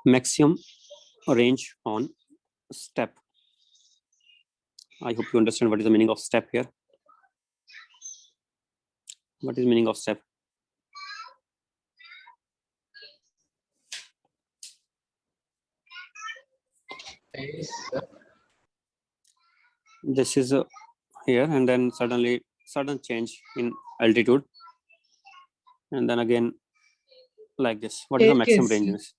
maximum range on step. I hope you understand what is the meaning of step here. What is meaning of step? This is here, and then suddenly sudden change in altitude, and then again like this. What is the maximum range in this?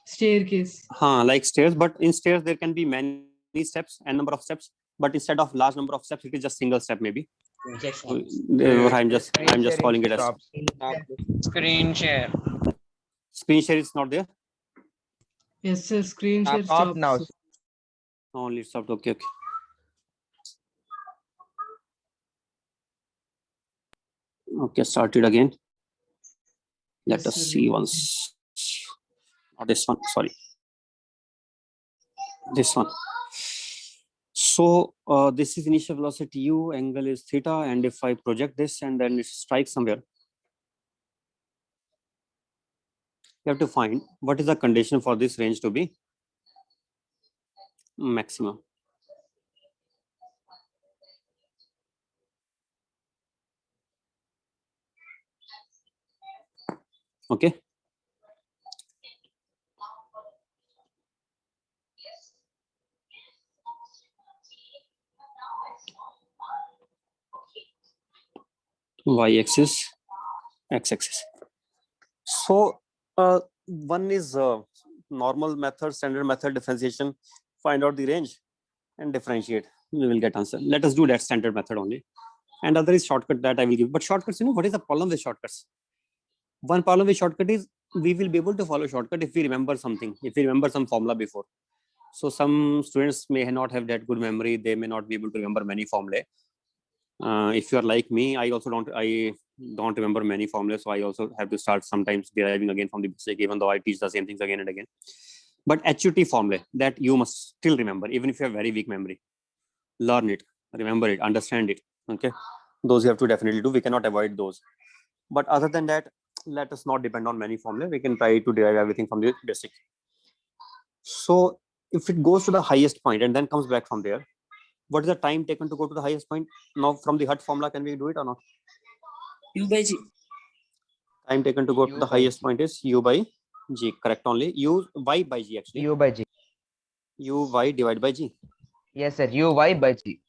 Staircase. Like stairs, but in stairs there can be many steps and number of steps, but instead of large number of steps, it is just single step maybe. So, I'm just calling it as Screen share. screen share is not there. Yes, sir. Screen share Off stops. now. Only stopped. Okay. Okay, started again. Let Yes, us sir. see once. Not this one, sorry. This one. So this is initial velocity u, angle is theta, and if I project this and then it strikes somewhere, you have to find what is the condition for this range to be maximum. Okay. Y-axis, x-axis. So one is normal method, standard method differentiation, find out the range and differentiate. We will get answer. Let us do that standard method only. And other is shortcut that I will give. But shortcuts, what is the problem with shortcuts? One problem with shortcut is we will be able to follow shortcut if we remember something, if we remember some formula before. So some students may not have that good memory. They may not be able to remember many formulae. If you are like me, I don't remember many formulas, so I also have to start sometimes deriving again from the basic, even though I teach the same things again and again. But HUT formula that you must still remember, even if you have very weak memory. Learn it, remember it, understand it. Okay, those you have to definitely do. We cannot avoid those. But other than that, let us not depend on many formula. We can try to derive everything from the basic. So if it goes to the highest point and then comes back from there, what is the time taken to go to the highest point? Now from the HUT formula, can we do it or not? U by G. Time taken to go to the highest point is U by G. Correct only. U Y by G actually. U by G. U Y divided by G. Yes, sir. U Y by G.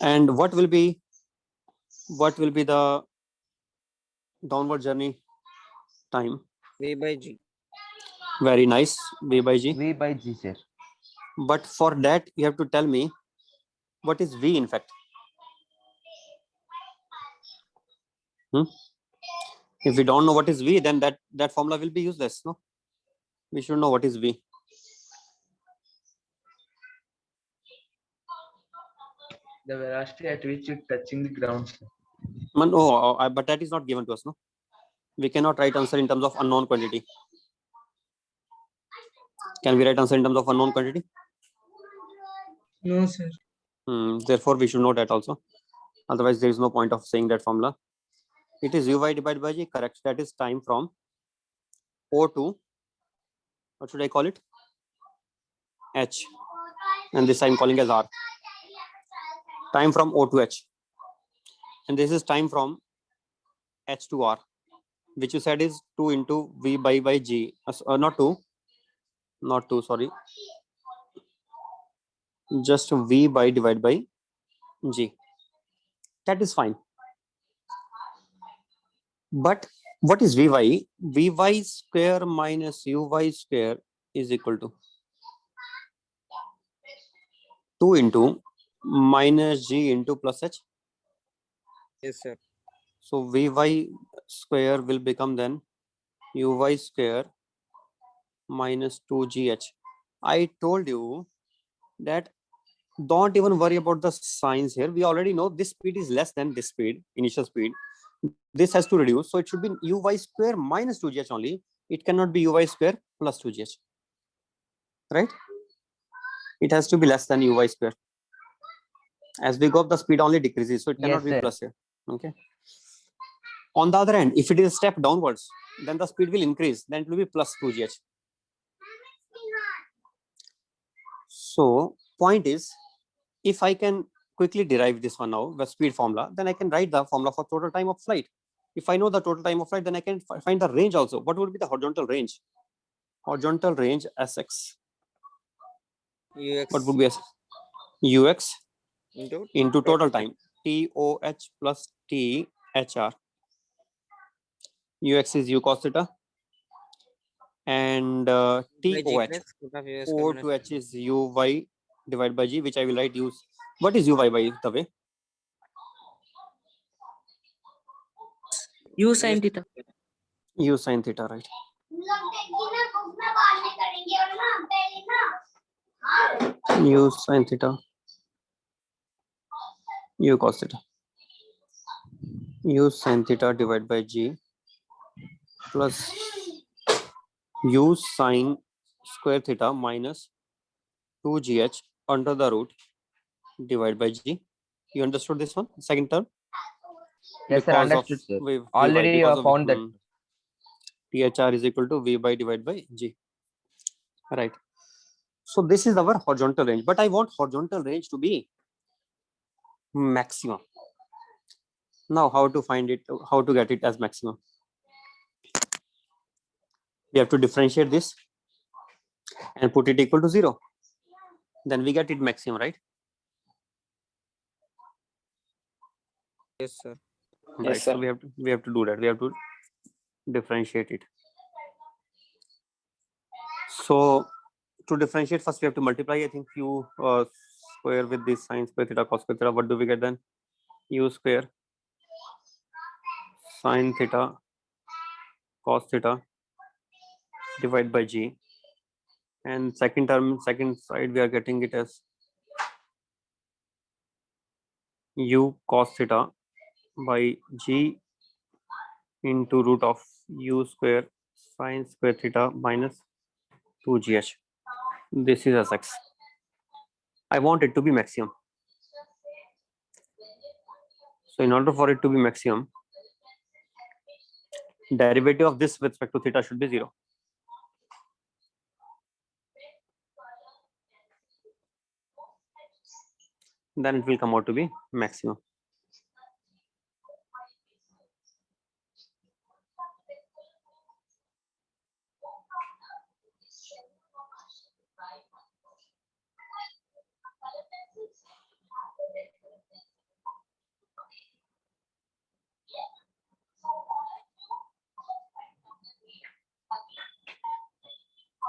And what will be the downward journey time? V by G. Very nice. V by G. V by G, sir. But for that, you have to tell me what is V in fact. If we don't know what is V, then that formula will be useless. No, we should know what is V. The velocity at which it touching the ground. But that is not given to us. No, we cannot write answer in terms of unknown quantity. Can we write answer in terms of unknown quantity? No, sir. Therefore, we should know that also. Otherwise, there is no point of saying that formula. It is UY divided by G, correct. That is time from O to, what should I call it? H. And this I'm calling as R. Time from O to H. And this is time from H to R, which you said is 2 into V by G. Not 2, sorry. Just V by divided by G. That is fine. But what is Vy? Vy square minus Uy square is equal to 2 into minus G into plus H. Yes, sir. So Vy square will become then Uy square minus 2GH. I told you that don't even worry about the signs here. We already know this speed is less than this speed, initial speed. This has to reduce. So it should be Uy square minus 2GH only. It cannot be Uy square plus 2GH. Right? It has to be less than Uy square. As we go up, the speed only decreases. So it cannot be plus here. Okay. On the other hand, if it is a step downwards, then the speed will increase. Then it will be plus 2gh. So point is, if I can quickly derive this one now, the speed formula, then I can write the formula for total time of flight. If I know the total time of flight, then I can find the range also. What would be the horizontal range? Horizontal range Sx. UX What would be Ux into total time, TOH plus THR. Ux is U cos theta, and by G TOH, plus theta of US O to H is Uy divided by G, which I will write use. What is Uy, by the way? U sin theta. U sin theta, right? U sin theta, U cos theta. U sin theta divided by G plus U sin square theta minus 2gh under the root divided by G. You understood this one? Second term? Yes, sir. Because of Understood, sir. Vy, Already you because have of found that. THR is equal to V by divided by G. Right. So this is our horizontal range, but I want horizontal range to be maximum. Now, how to find it? How to get it as maximum? We have to differentiate this and put it equal to 0. Then we get it maximum, right? Yes, sir. Right. Yes, sir. So we have to do that. We have to differentiate it. So to differentiate, first we have to multiply, I think, u square with this sin square theta cos square theta. What do we get then? U square sin theta cos theta divided by G. And second term, second side, we are getting it as U cos theta by G into root of U square sin square theta minus 2gh. This is Sx. I want it to be maximum. So in order for it to be maximum, derivative of this with respect to theta should be 0. Then it will come out to be maximum.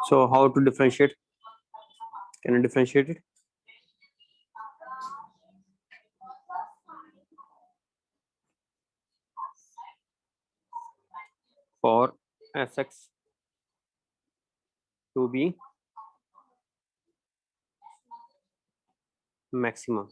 So how to differentiate? Can you differentiate it? For Sx to be maximum.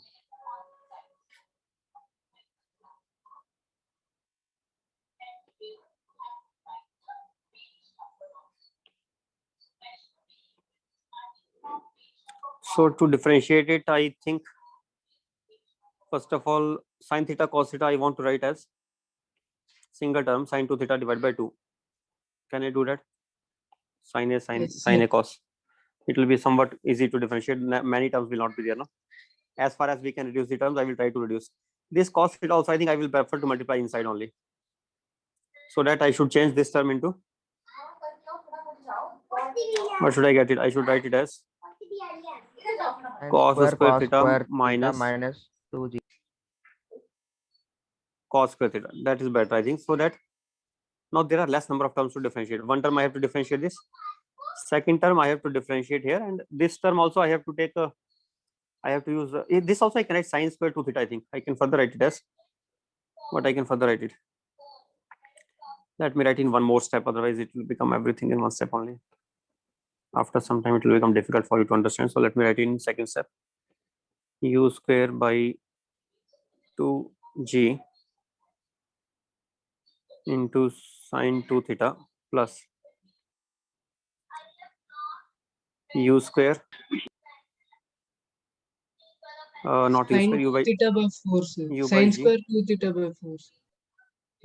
So to differentiate it, I think first of all, sin theta cos theta I want to write as single term sin 2 theta divided by 2. Can I do that? Sin A sin Yes, sin sir. A cos. It will be somewhat easy to differentiate. Many terms will not be there. No? As far as we can reduce the terms, I will try to reduce. This cos theta also, I think I will prefer to multiply inside only. So that I should change this term into. What should I get it? I should write it as cos square theta minus 2g. cos square theta. That is better, I think. So that now there are less number of terms to differentiate. One term I have to differentiate this. Second term I have to differentiate here, and this term also I have to take a. I have to use this also. I can write sin square 2 theta. I think I can further write it as. But I can further write it. Let me write in one more step. Otherwise, it will become everything in one step only. After some time, it will become difficult for you to understand. So let me write in second step. U square by 2g into sin 2 theta plus U square. Not U Sin square. U by theta by 4, sir. U by Sin G. square 2 theta by 4.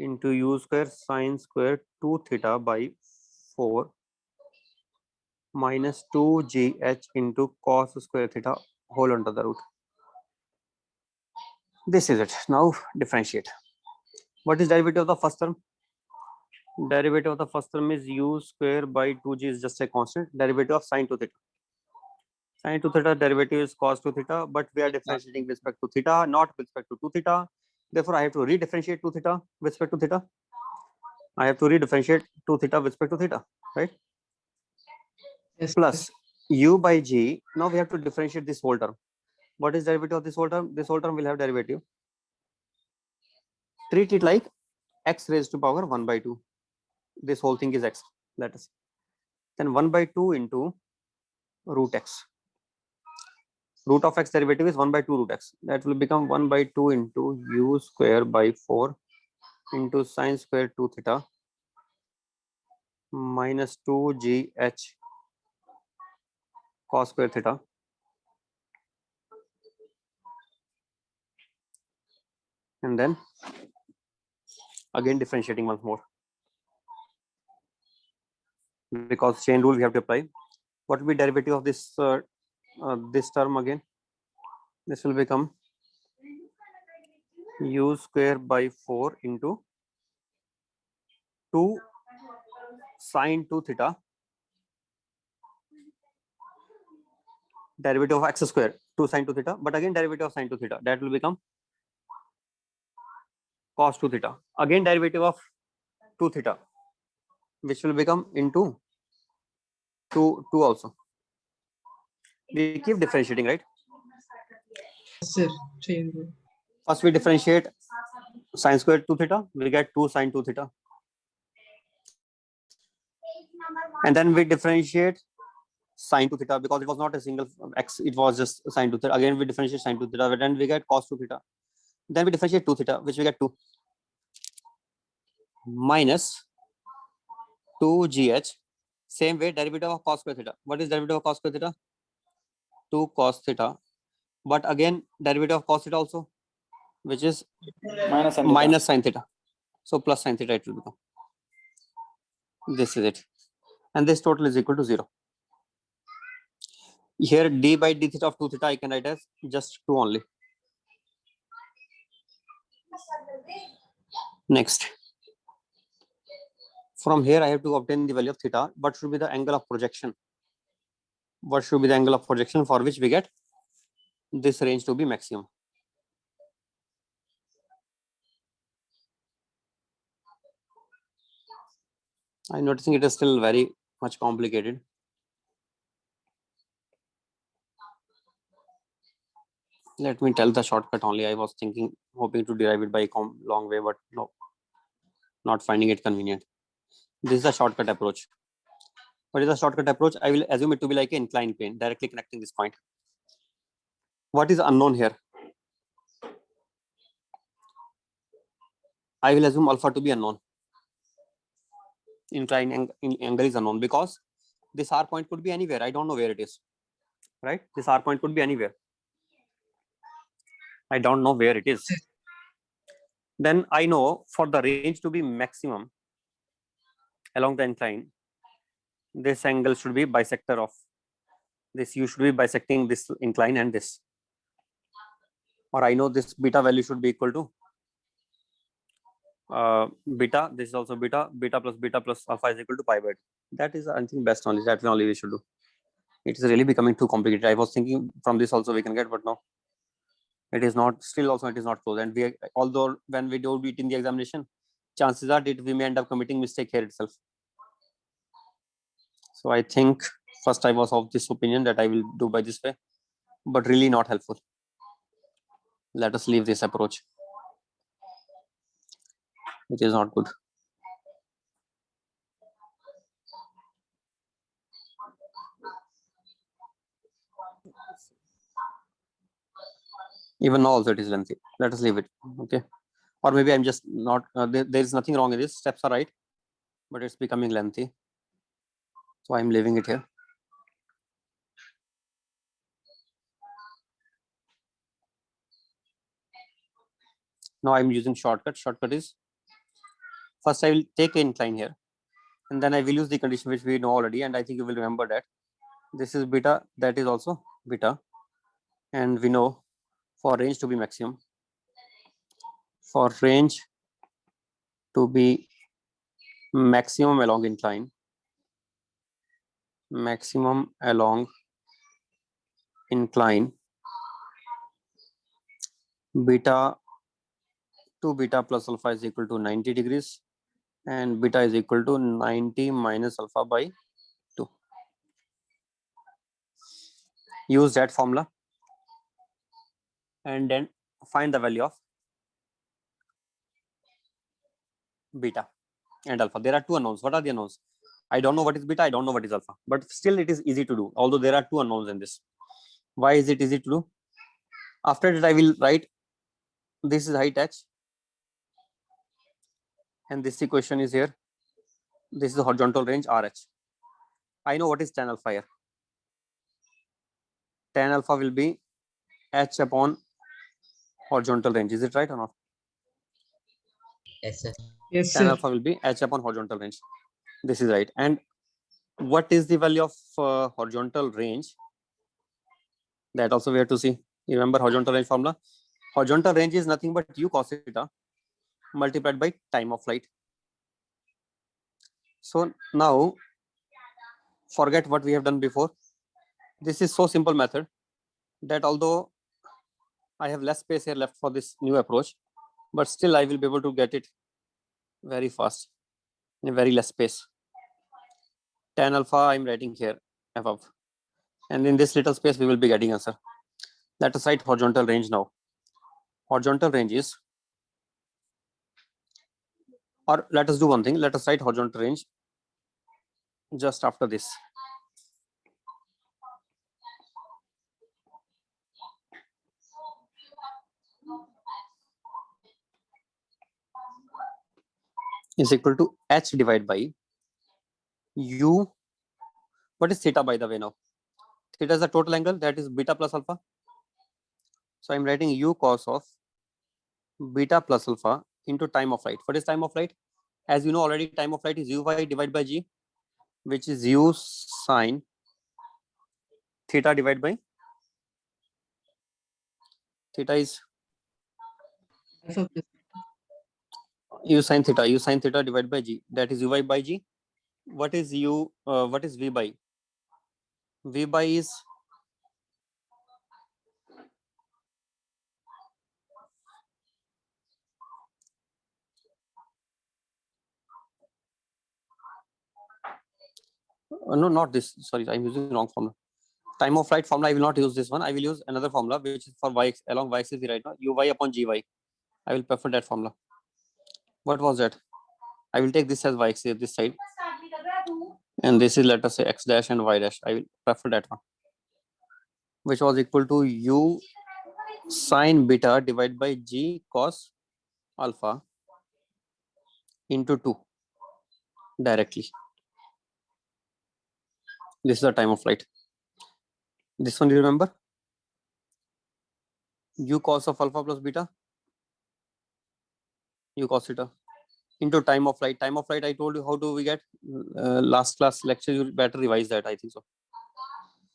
into u square sine square 2 theta by 4 minus 2gh into cos square theta whole under the root. This is it. Now differentiate. What is derivative of the first term? Derivative of the first term is u square by 2g is just a constant. Derivative of sine 2 theta. Sine 2 theta derivative is cos 2 theta, but we are differentiating with respect to theta, not with respect to 2 theta. Therefore, I have to redifferentiate 2 theta with respect to theta. I have to redifferentiate 2 theta with respect to theta, right? Yes, Plus sir. u by g. Now we have to differentiate this whole term. What is derivative of this whole term? This whole term will have derivative. Treat it like x raised to power 1 by 2. This whole thing is x. Let us. Then 1 by 2 into root x. Root of x derivative is 1 by 2 root x. That will become 1 by 2 into u square by 4 into sine square 2 theta minus 2gh cos square theta. And then again differentiating once more. Because chain rule we have to apply. What will be derivative of this this term again? This will become u square by 4 into 2 sine 2 theta derivative of x square 2 sine 2 theta, but again derivative of sine 2 theta, that will become cos 2 theta. Again derivative of 2 theta, which will become into 2 also. We keep differentiating, right? Yes, sir. Chain rule. First we differentiate sine square 2 theta, we get 2 sine 2 theta. And then we differentiate sine 2 theta because it was not a single x, it was just sine 2 theta. Again we differentiate sine 2 theta, then we get cos 2 theta. Then we differentiate 2 theta, which we get 2 minus 2gh. Same way derivative of cos square theta. What is derivative of cos square theta? 2 cos theta. But again derivative of cos theta also, which is minus sine theta. So plus sine theta it will become. This is it. And this total is equal to 0. Here d by d theta of 2 theta I can write as just 2 only. Next. From here I have to obtain the value of theta. What should be the angle of projection? What should be the angle of projection for which we get this range to be maximum? I'm noticing it is still very much complicated. Let me tell the shortcut only. I was thinking, hoping to derive it by a long way, but no, not finding it convenient. This is a shortcut approach. What is the shortcut approach? I will assume it to be like an inclined plane directly connecting this point. What is unknown here? I will assume alpha to be unknown. Inclined angle is unknown because this R point could be anywhere. I don't know where it is, right? This R point could be anywhere. I don't know where it is. Then I know for the range to be maximum along the incline, this angle should be bisector of this. You should be bisecting this incline and this. Or I know this beta value should be equal to beta. This is also beta. Beta plus alpha is equal to pi by 2. That is, I think, best only. That only we should do. It is really becoming too complicated. I was thinking from this also we can get, but no. It is not. Still also it is not close. And we, although when we do it in the examination, chances are that we may end up committing mistake here itself. So I think first I was of this opinion that I will do by this way, but really not helpful. Let us leave this approach. It is not good. Even now also it is lengthy. Let us leave it. Okay. Or maybe I'm just not, there is nothing wrong in this. Steps are right, but it's becoming lengthy. So I'm leaving it here. Now I'm using shortcut. Shortcut is First, I will take an incline here, and then I will use the condition which we know already, and I think you will remember that this is beta, that is also beta, and we know for range to be maximum, for range to be maximum along incline, maximum along incline, beta 2 beta plus alpha is equal to 90 degrees, and beta is equal to 90 minus alpha by 2. Use that formula and then find the value of beta and alpha. There are two unknowns. What are the unknowns? I don't know what is beta, I don't know what is alpha, but still it is easy to do, although there are two unknowns in this. Why is it easy to do? After that, I will write this is height h, and this equation is here. This is the horizontal range RH. I know what is tan alpha here. Tan alpha will be h upon horizontal range. Is it right or not? Yes, sir. Yes, Tan sir. alpha will be h upon horizontal range. This is right. And what is the value of horizontal range? That also we have to see. You remember horizontal range formula? Horizontal range is nothing but u cos theta multiplied by time of flight. So now forget what we have done before. This is so simple method that although I have less space here left for this new approach, but still I will be able to get it very fast in very less space. Tan alpha I'm writing here above, and in this little space we will be getting answer. Let us write horizontal range now. Horizontal range is, or let us do one thing, let us write horizontal range just after this. Is equal to h divided by u. What is theta, by the way? Now theta is the total angle, that is beta plus alpha. So I'm writing u cos of beta plus alpha into time of flight. What is time of flight? As you know already, time of flight is uy divided by g, which is u sine theta divided by theta is Alpha plus u sine theta divided by g, that is uy by g. What is u? What is v by? V by is no, not this. Sorry, I'm using wrong formula. Time of flight formula, I will not use this one. I will use another formula which is for y along y axis right now. Uy upon gy. I will prefer that formula. What was that? I will take this as y axis this side, and this is, let us say, x dash and y dash. I will prefer that one, which was equal to u sine beta divided by g cos alpha into 2 directly. This is the time of flight. This one you remember? U cos of alpha plus beta, u cos theta into time of flight. Time of flight, I told you how do we get. Last class lecture, you better revise that, I think so.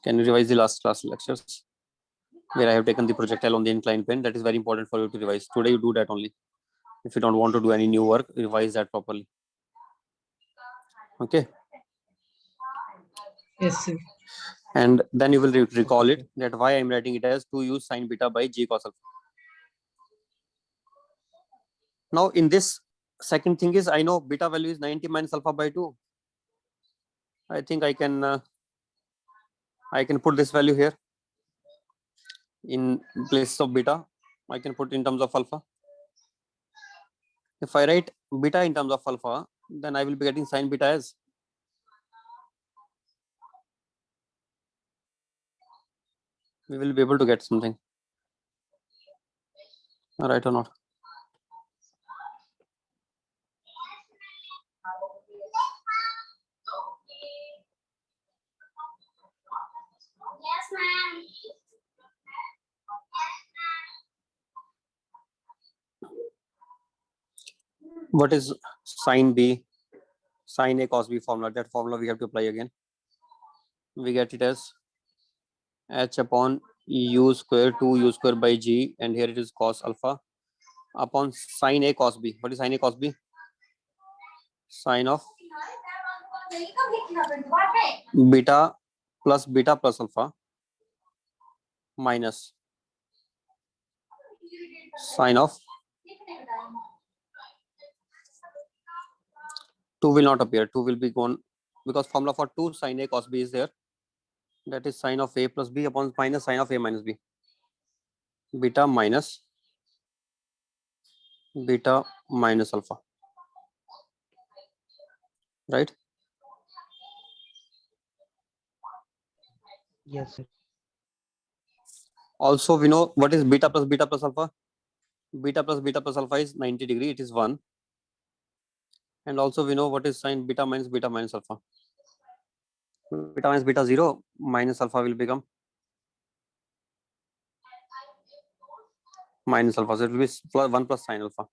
Can you revise the last class lectures where I have taken the projectile on the inclined plane? That is very important for you to revise. Today you do that only. If you don't want to do any new work, revise that properly. Okay. yes, sir. And then you will recall it, that why I'm writing it as 2u sine beta by g cos alpha. Now in this second thing is, I know beta value is 90 minus alpha by 2. I think I can put this value here in place of beta. I can put in terms of alpha. If I write beta in terms of alpha, then I will be getting sine beta as we will be able to get something. Right or not? Yes, ma'am. What is Sin B, sin A cos B formula. That formula we have to apply again. We get it as h upon u square 2u square by g, and here it is cos alpha upon sin A cos B. What is sin A cos B? Sine of beta plus alpha minus sine of 2 will not appear. 2 will be gone because formula for 2 sin A cos B is there. That is sine of A plus B upon minus sine of A minus B. Beta minus alpha. Right? Yes, sir. Also, we know what is beta plus alpha. Beta plus alpha is 90 degree. It is 1. And also we know what is sine beta minus alpha. Beta minus beta 0 minus alpha will become minus alpha. So it will be 1 plus sine alpha.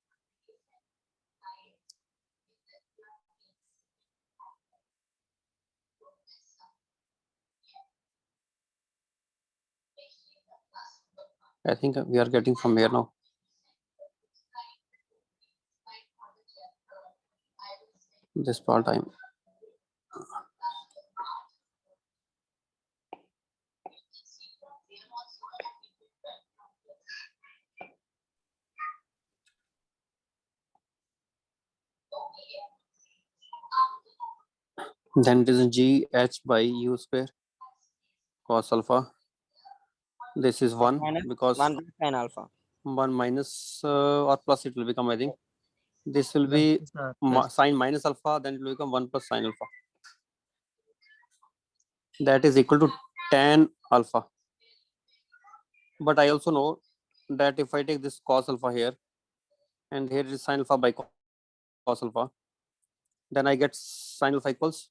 I think we are getting from here now. This part time. Then it is g h by u square cos alpha. This is 1 minus because 1 plus sin alpha. 1 minus or plus it will become, I think. This will be sine minus alpha, then it will become 1 plus sine alpha. That is equal to tan alpha. But I also know that if I take this cos alpha here, and here is sine alpha by cos alpha, then I get sine alpha equals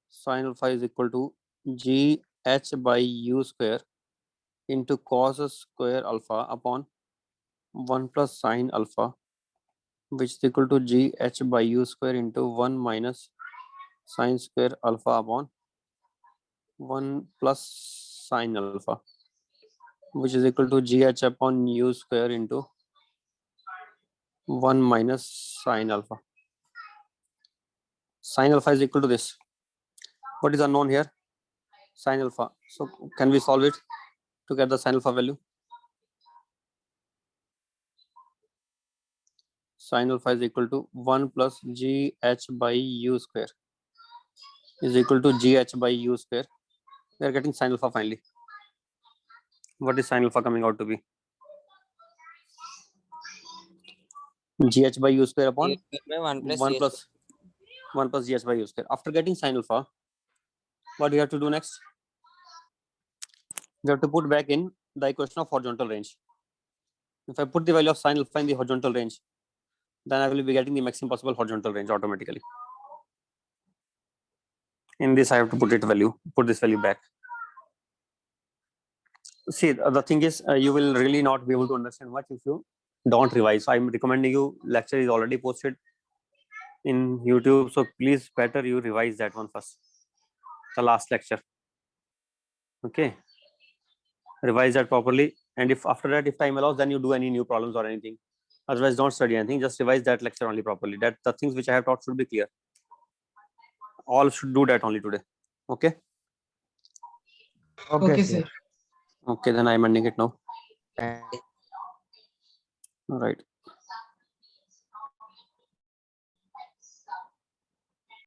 sine alpha is equal to g h by u square into cos square alpha upon 1 plus sine alpha, which is equal to g h by u square into 1 minus sine square alpha upon 1 plus sine alpha, which is equal to g h upon u square into 1 minus sine alpha. Sine alpha is equal to this. What is unknown here? Sine alpha. So can we solve it to get the sine alpha value? Sine alpha is equal to 1 plus g h by u square is equal to g h by u square. We are getting sine alpha finally. What is sine alpha coming out to be? G h by u square upon U square by 1 plus 1 GH. plus 1 plus g h by u square. After getting sine alpha, what do you have to do next? We have to put back in the equation of horizontal range. If I put the value of sine alpha in the horizontal range, then I will be getting the maximum possible horizontal range automatically. In this, I have to put this value back. See, the thing is, you will really not be able to understand much if you don't revise. So I'm recommending you, lecture is already posted in YouTube. So please better you revise that one first. The last lecture. Okay. Revise that properly. And if after that, if time allows, then you do any new problems or anything. Otherwise, don't study anything. Just revise that lecture only properly. That the things which I have taught should be clear. All should do that only today. Okay. Okay, sir. Okay, then I'm ending it now. All right.